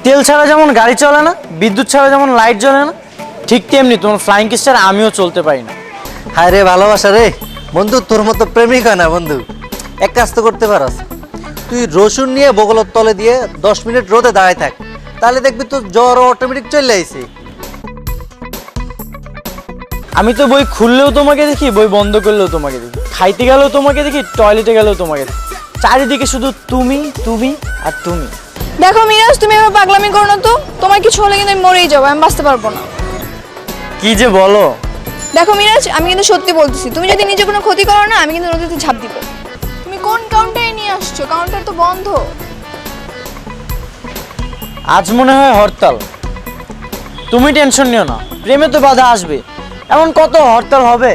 তেল ছাড়া যেমন গাড়ি চলে না, বিদ্যুৎ ছাড়া যেমন লাইট জ্বলে না, ঠিক তেমনি তোমার ফ্লাইং কিস ছাড়া আমিও চলতে পারি না। হায় রে ভালোবাসা রে বন্ধু, তোর মতো প্রেমিক হয় না বন্ধু। এক কাজ তো করতে পারস, তুই রসুন নিয়ে বগলের তলে দিয়ে 10 মিনিট রোদে দাঁড়ায় থাক, তাহলে দেখবি তোর জ্বর অটোমেটিক চলে আইছে। আমি তো বই খুললেও তোমাকে দেখি, বই বন্ধ করলেও তোমাকে দেখি, খাইতে গেলেও তোমাকে দেখি, টয়লেটে গেলেও তোমাকে দেখি, চারিদিকে শুধু তুমি তুমি আর তুমি। দেখো মিরাজ, তুমি এভাবে পাগলামি করো না তো, তোমার কিছু হলে কিন্তু আমি মরেই যাবো, আমি বাঁচতে পারবো না। কি যে বলো। দেখো মিরাজ, আমি কিন্তু সত্যি বলতেছি, তুমি যদি নিজে কোনো ক্ষতি করো না, আমি কিন্তু নদীতে ঝাঁপ দিব। তুমি কোন কাউন্টারে নিয়ে আসছো? কাউন্টার তো বন্ধ। আজ মনে হয় হরতাল। তুমি টেনশন নিও না, প্রেমে তো বাধা আসবে, এমন কত হরতাল হবে।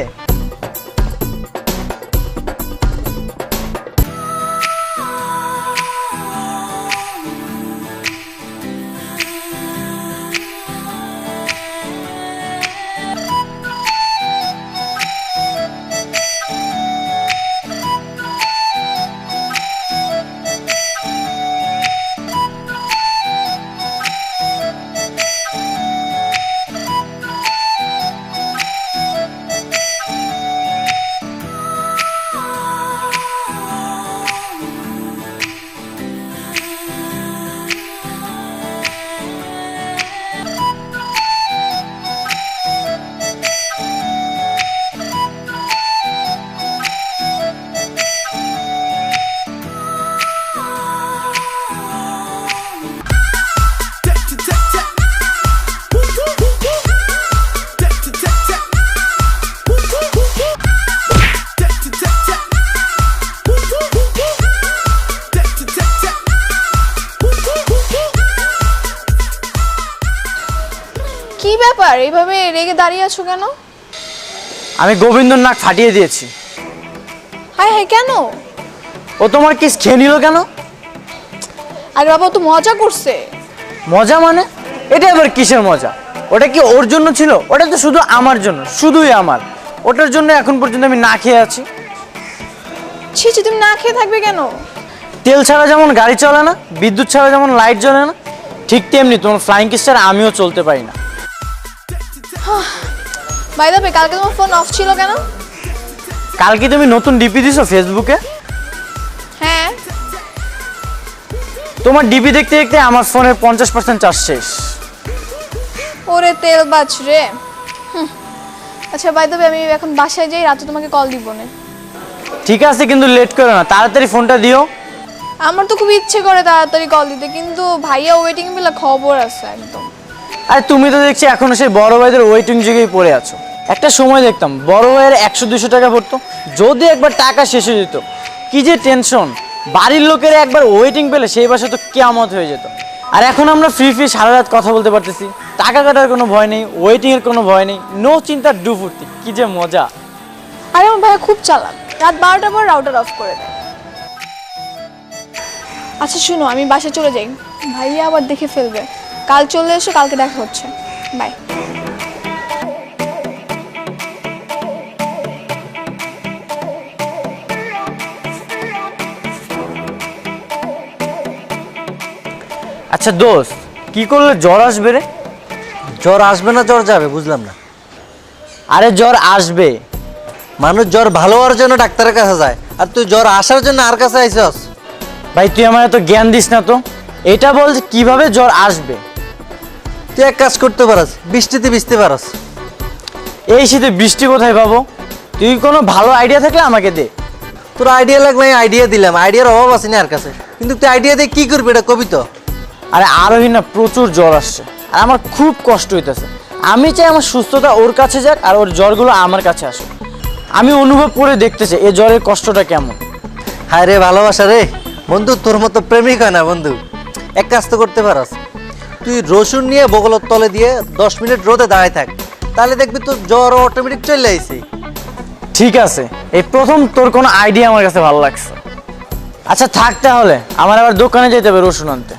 কি ব্যাপার, এইভাবে রেগে দাঁড়িয়ে আছো কেন? আমি গোবিন্দর নাক ফাটিয়ে দিয়েছি। হায় হায়, কেন? ও তোমার কিস খেয়ে নিল কেন? আর বাবা, ও তো মজা করছে। মজা মানে? এটা আবার কিসের মজা? ওটা কি ওর জন্য ছিল? ওটা তো শুধু আমার জন্য, শুধুই আমার। ওটার জন্য এখন পর্যন্ত আমি না খেয়ে আছি। ছি ছি, তুমি না খেয়ে থাকবে কেন? তেল ছাড়া যেমন গাড়ি চলে না, বিদ্যুৎ ছাড়া যেমন লাইট জ্বলে না, ঠিক তেমনি তোমার ফ্লাইং কিস ছাড়া আমিও চলতে পারি না। বাই দ্য ওয়ে, কালকে তোমার ফোন অফ ছিল কেন? কালকে তুমি নতুন ডিপি দিছো ফেসবুকে। হ্যাঁ। তোমার ডিপি দেখতে দেখতে আমার ফোনের 50% চার্জ শেষ। ওরে তেল বাচ রে। আচ্ছা বাই দ্য ওয়ে, আমি এখন বাসায় যাই, রাতে তোমাকে কল দিব না। ঠিক আছে, কিন্তু লেট করো না, তাড়াতাড়ি ফোনটা দিও। আমার তো খুব ইচ্ছে করে তাড়াতাড়ি কল দিতে, কিন্তু ভাইয়া ওয়েটিং পেলে খবর আছে একদম। আর তুমি তো দেখছি এখনো সেই বড় ভাইদের ওয়েটিং যুগেই পড়ে আছো। একটা সময় দেখতাম বড় ভাইয়ের 100-200 টাকা পড়তো, যদি একবার টাকা শেষ হয়ে যেত কি যে টেনশন। বাড়ির লোকের একবার ওয়েটিং পেলে সেই বাসা তো কিয়ামত হয়ে যেত। আর এখন আমরা ফ্রি সারা রাত কথা বলতে পারতেছি, টাকা কাটার কোনো ভয় নেই, ওয়েটিং এর কোনো ভয় নেই, নো চিন্তা ডু ফুর্তি, কি যে মজা। আরে আমার ভাইয়া খুব চালাক, রাত 12টার পর রাউটার অফ করে দেয়। আচ্ছা শুনো, আমি বাসায় চলে যাই, ভাইয়া আবার দেখে ফেলবে। কাল চলে এসো, কালকে দেখা হচ্ছে। বাই। আচ্ছা দোস্ত, কি করলে জ্বর আসবে রে? জ্বর আসবে না জ্বর যাবে, বুঝলাম না। আরে জ্বর আসবে। মানুষ জ্বর ভালো হওয়ার জন্য ডাক্তারের কাছে যায়, আর তুই জ্বর আসার জন্য আর কাছে আইসস। ভাই তুই আমার এত জ্ঞান দিস না তো, এটা বল যে কিভাবে জ্বর আসবে। তুই এক কাজ করতে পারস, বৃষ্টিতে ভিজতে পারস। এই শীতে বৃষ্টি কোথায় পাবো? তুই কোনো ভালো আইডিয়া থাকলে আমাকে দে। তোর আইডিয়া লাগলে আইডিয়া দিলাম, আইডিয়ার অভাব আছে না আর কাছে, কিন্তু তুই আইডিয়া দিয়ে কি করবি এটা কবি তো। আরে আরোহী না প্রচুর জ্বর আসছে, আর আমার খুব কষ্ট হইতেছে। আমি চাই আমার সুস্থতা ওর কাছে যাক, আর ওর জ্বরগুলো আমার কাছে আসুক। আমি অনুভব করে দেখতে চাই এই জ্বরের কষ্টটা কেমন। হায় রে ভালোবাসা রে বন্ধু, তোর মতো প্রেমিক হয় না বন্ধু। এক কাজ তো করতে পারস, তুই রসুন নিয়ে বগলের তলে দিয়ে 10 মিনিট রোদে দাঁড়ায় থাক, তাহলে দেখবি তোর জ্বর অটোমেটিক চলে আইছে। ঠিক আছে, এই প্রথম তোর কোনো আইডিয়া আমার কাছে ভালো লাগছে। আচ্ছা থাক তাহলে, আমার আবার দোকানে যেতে হবে রসুন আনতে।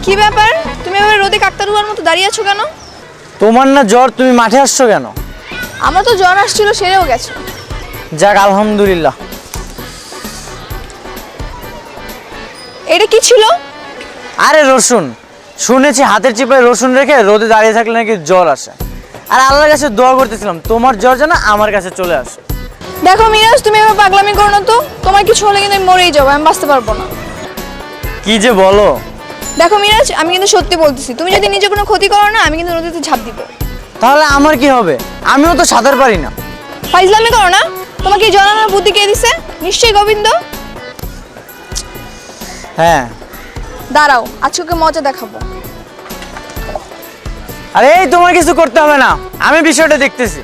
কি ব্যাপার, তুমি এবার রোদে কাকতারুয়ার মতো দাঁড়িয়ে আছো কেন? তোমার না জ্বর, তুমি মাঠে আসছো কেন? আমার তো জ্বর আসছিল, সেরেও গেছে। যাক আলহামদুলিল্লাহ। এটা কি ছিল? আরে রসুন, শুনেছি হাতের চিপায় রসুন রেখে রোদে দাঁড়িয়ে থাকলে নাকি জ্বর আসে। আর আল্লাহর কাছে দোয়া করতেছিলাম তোমার জ্বর যেন আমার কাছে চলে আসে। দেখো মিরাজ, তুমি এবার পাগলামি করো না তো, তোমার কিছু হলে কিন্তু আমি মরেই যাবো, আমি বাঁচতে পারবো না। কি যে বলো। দেখো মিরাজ, আমি কিন্তু সত্যি বলতেছি, তুমি যদি নিজে কোনো ক্ষতি করো না, আমি কিন্তু নদীতে ঝাঁপ দিব। তাহলে আমার কি হবে? আমিও তো সাঁতার পারি না। ফাইজলামি করো না, তোমাকে এই জনানোর বুদ্ধি কে দিছে? নিশ্চয়ই গোবিন্দ। হ্যাঁ। দাঁড়াও, আজকে ওকে মজা দেখাবো। আরে এই তোমার কিছু করতে হবে না, আমি বিষয়টা দেখতেছি।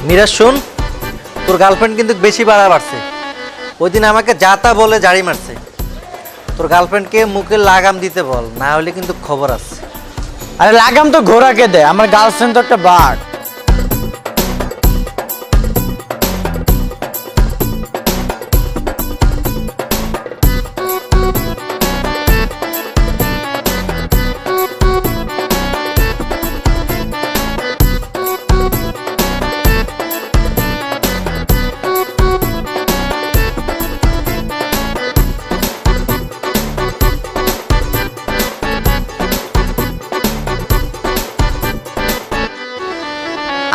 মিরাজ শোন, তোর গার্লফ্রেন্ড কিন্তু বেশি বাড়া বাড়ছে। ওই দিন আমাকে যা তা বলে জাড়ি মারছে। তোর গার্লফ্রেন্ডকে মুখে লাগাম দিতে বল, না হলে কিন্তু খবর আছে। আরে লাগাম তো ঘোড়াকে দেয়, আমার গার্লফ্রেন্ড তো একটা বাঘ।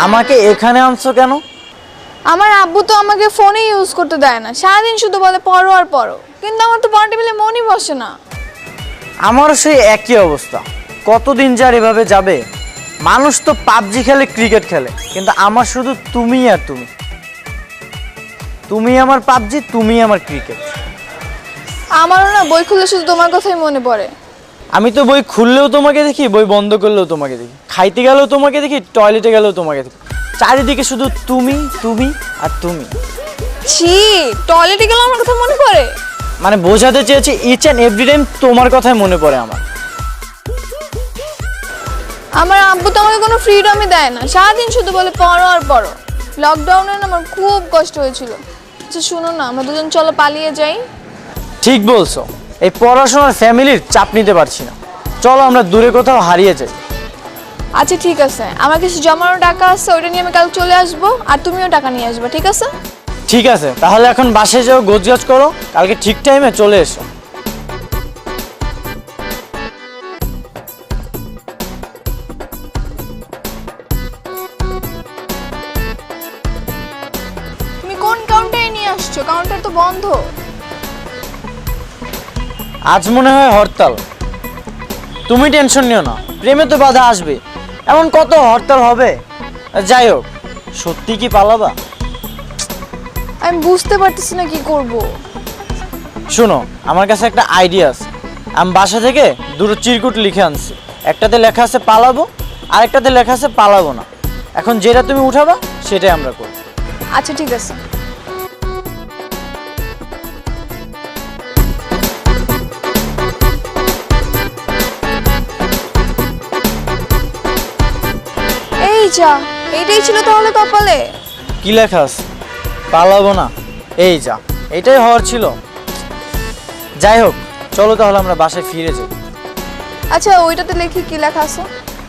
আমাকে এখানে আনছো কেন? আমার আব্বু তো আমাকে ফোনে ইউজ করতে দেয় না, সারাদিন শুধু বলে পড়ো আর পড়ো, কিন্তু আমার তো পড়া টেবিলে মনই বসে না। আমারও সেই একই অবস্থা। কতদিন যার এভাবে যাবে? মানুষ তো পাবজি খেলে, ক্রিকেট খেলে, কিন্তু আমার শুধু তুমি আর তুমি। তুমি আমার পাবজি, তুমি আমার ক্রিকেট। আমারও না বই খুললে শুধু তোমার কথাই মনে পড়ে। আমি তো বই খুললেও তোমাকে দেখি, বই বন্ধ করলেও তোমাকে দেখি, খাইতে গেলেও তোমাকে দেখি, টয়লেটে গেলেও তোমাকে দেখি। চারিদিকে শুধু তুমি, তুমি আর তুমি। ছি, টয়লেটে গেলে আমার কথা মনে পড়ে? মানে বোঝাতে চেয়েছি ইচ অ্যান্ড এভরি টাইম তোমার কথাই মনে পড়ে আমার। আমার আব্বু তো আমাকে কোনো ফ্রিডমই দেয় না, সারাদিন শুধু বলে পড়ো আর পড়ো। লকডাউনে না আমার খুব কষ্ট হয়েছিল। আচ্ছা শুনো না, আমরা দুজন চলো পালিয়ে যাই। ঠিক বলছো, এই পড়াশোনার ফ্যামিলির চাপ নিতে পারছি না। চলো আমরা দূরে কোথাও হারিয়ে যাই। আচ্ছা ঠিক আছে, আমার কিছু জমানো টাকা আছে, ওইটা নিয়ে আমি কাল চলে আসবো, আর তুমিও টাকা নিয়ে আসবে, ঠিক আছে? ঠিক আছে, তাহলে এখন বাসায় যাও, গোছগাছ করো, কালকে ঠিক টাইমে চলে এসো। তুমি কোন কাউন্টারে নিয়ে আসছো? কাউন্টার তো বন্ধ। আজ মনে হয় হরতাল। তুমি টেনশন নিও না, প্রেমে তো বাধা আসবে, এমন কত হরতাল হবে। যাই হোক, সত্যি কি পালাবা? আমি বুঝতে পারতেছি না কি করব। শোনো, আমার কাছে একটা আইডিয়া আছে। আমি বাসা থেকে দুটো চিরকুট লিখে আনছি। একটাতে লেখা আছে পালাবো, আরেকটাতে লেখা আছে পালাবো না। এখন যেটা তুমি উঠাবা সেটাই আমরা করব। আচ্ছা ঠিক আছে। এই যা, এইটাই ছিল তাহলে কপালে। কি লেখা আছে? পালাবো না। এই যা, এটাই হওয়ার ছিল। যাই হোক, চলো তাহলে আমরা বাসায় ফিরে যাই। আচ্ছা ওইটাতে লিখি কি লেখা আছে?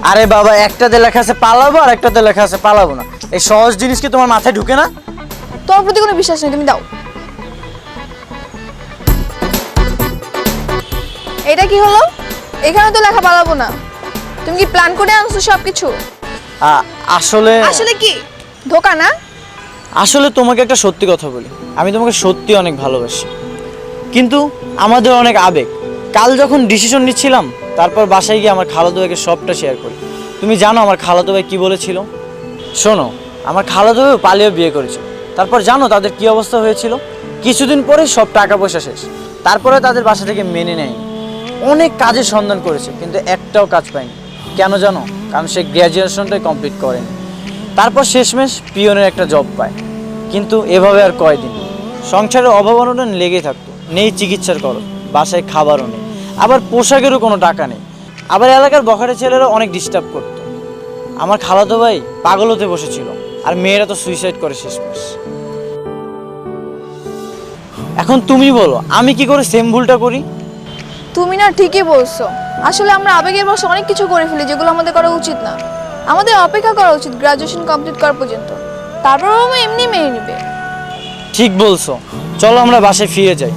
আরে বাবা, একটাতে লেখা আছে পালাবো আর একটাতে লেখা আছে পালাবো না। এই সহজ জিনিস কি তোমার মাথায় ঢুকে না? তোমার প্রতি কোনো বিশ্বাস নেই, তুমি দাও। এটা কি হলো? এখানে তো লেখা পালাবো না। তুমি কি প্ল্যান করে আনছো সবকিছু? আসলে আসলে কি ধোকা না? আসলে তোমাকে একটা সত্যি কথা বলি, আমি তোমাকে সত্যি অনেক ভালোবাসি, কিন্তু আমাদের অনেক আবেগ। কাল যখন ডিসিশন নিচ্ছিলাম, তারপর বাসায় গিয়ে আমার খালাতো ভাইকে সবটা শেয়ার করি। তুমি জানো আমার খালাতো ভাই কি বলেছিল? শোনো, আমার খালাতো ভাই পালিয়ে বিয়ে করেছিল। তারপর জানো তাদের কি অবস্থা হয়েছিল? কিছুদিন পরে সব টাকা পয়সা শেষ। তারপরে তাদের বাসা থেকে মেনে নেয়নি। অনেক কাজের সন্ধান করেছে, কিন্তু একটাও কাজ পায়নি। কেন জানো? কারণ সে গ্র্যাজুয়েশনটাই কমপ্লিট করেনি। তারপর শেষমেশ পিয়নের একটা জব পায়, কিন্তু এভাবে আর কয়দিন। সংসারের অভাব অনটন লেগেই থাকতো। নেই চিকিৎসার খরচ, বাসায় খাবারও নেই, আবার পোশাকেরও কোনো টাকা নেই। আবার এলাকার বখাটে ছেলেরা অনেক ডিস্টার্ব করতো। আমার খালাতো ভাই পাগল হতে বসেছিল, আর মেয়েরা তো সুইসাইড করে শেষমেশ। এখন তুমি বলো আমি কি করে সেম ভুলটা করি? তুমি না ঠিকই বলছো, আসলে আমরা আবেগের বশে অনেক কিছু করে ফেলি যেগুলো আমাদের করা উচিত না। আমাদের অপেক্ষা করা উচিত গ্রাজুয়েশন কমপ্লিট করা পর্যন্ত, তারপর বাবা মা এমনি মেনে নেবে। ঠিক বলছো, চলো আমরা বাসায় ফিরে যাই।